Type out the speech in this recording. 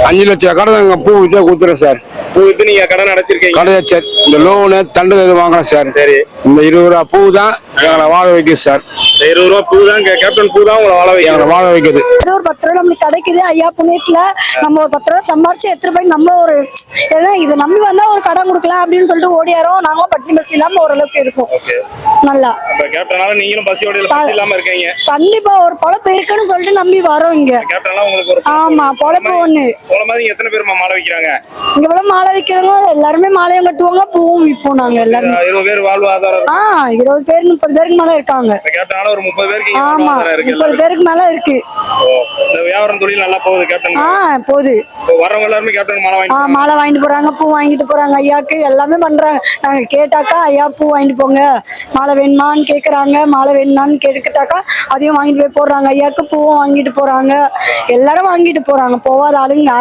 5 லட்சம் கடன் பூ வித்தா கொடுத்துறேன் சார். பூ வித்து நீங்க கடன் அடைச்சிருக்கீங்க. கடை சார் இந்த லோனு தண்டு இது வாங்கலாம் சார். சரி, இந்த 20 ரூபா பூ தான் எங்களை வாழ வைக்குது சார். இந்த 20 ரூபா பூ தான் கேப்டன் பூ தான் உங்களை வாழ வைக்கும். எங்களை வாழ வைக்குது. ஒரு 10 ரூபா நம்மளுக்கு கிடைக்குது ஐயா புண்ணியத்துல. நம்ம ஒரு 10 ரூபா சம்பாரிச்சு எடுத்துட்டு போய் நம்ம ஒரு இதை நம்பி வந்தா ஒரு கடன் கொடுக்கலாம் அப்படின்னு சொல்லிட்டு ஓடியாரோம். நாங்களும் பட்டினி பசி இல்லாம ஓரளவுக்கு இருக்கும். நல்லா கேப்டனால நீங்களும் பசி இல்லாம இருக்கீங்க. கண்டிப்பா ஒரு பொழப்பு இருக்குன்னு சொல்லிட்டு நம்பி வரோம் இங்க. கேப்டனால உங்களுக்கு ஒரு ஆமா பொழப்பு ஒண்ணு. போல மாதிரி எத்தனை பேர் மாலை வைக்கிறாங்க இங்க எவ்வளவு மாலை வைக்கிறவங்க எல்லாருமே மாலையும் கட்டுவாங்க, பூவும் விற்போம் நாங்க எல்லாரும். 20 பேர் வாழ்வாதாரம். 20 பேர் 30 பேருக்கு மேல இருக்காங்க. கேப்டனால ஒரு 30 பேருக்கு. ஆமா 30 பேருக்கு மேல இருக்கு. இந்த வியாபாரம் தொழில் நல்லா போகுது கேப்டன். போகுது. வரவங்க எல்லாருமே கேப்டன் மாலை வாங்கிட்டு போறாங்க, பூ வாங்கிட்டு போறாங்க. ஐயாக்கு எல்லாமே பண்றாங்க. நாங்க கேட்டாக்கா ஐயா பூ வாங்கிட்டு போங்க, மாலை வேணுமான்னு கேக்குறாங்க. மாலை வேணுமான்னு கேட்டுக்கிட்டாக்கா அதையும் வாங்கிட்டு போய் போடுறாங்க. ஐயாக்கு பூவும் வாங்கிட்டு போறாங்க. எல்லாரும் வாங்கிட்டு போறாங்க. போவாத ஆளுங்க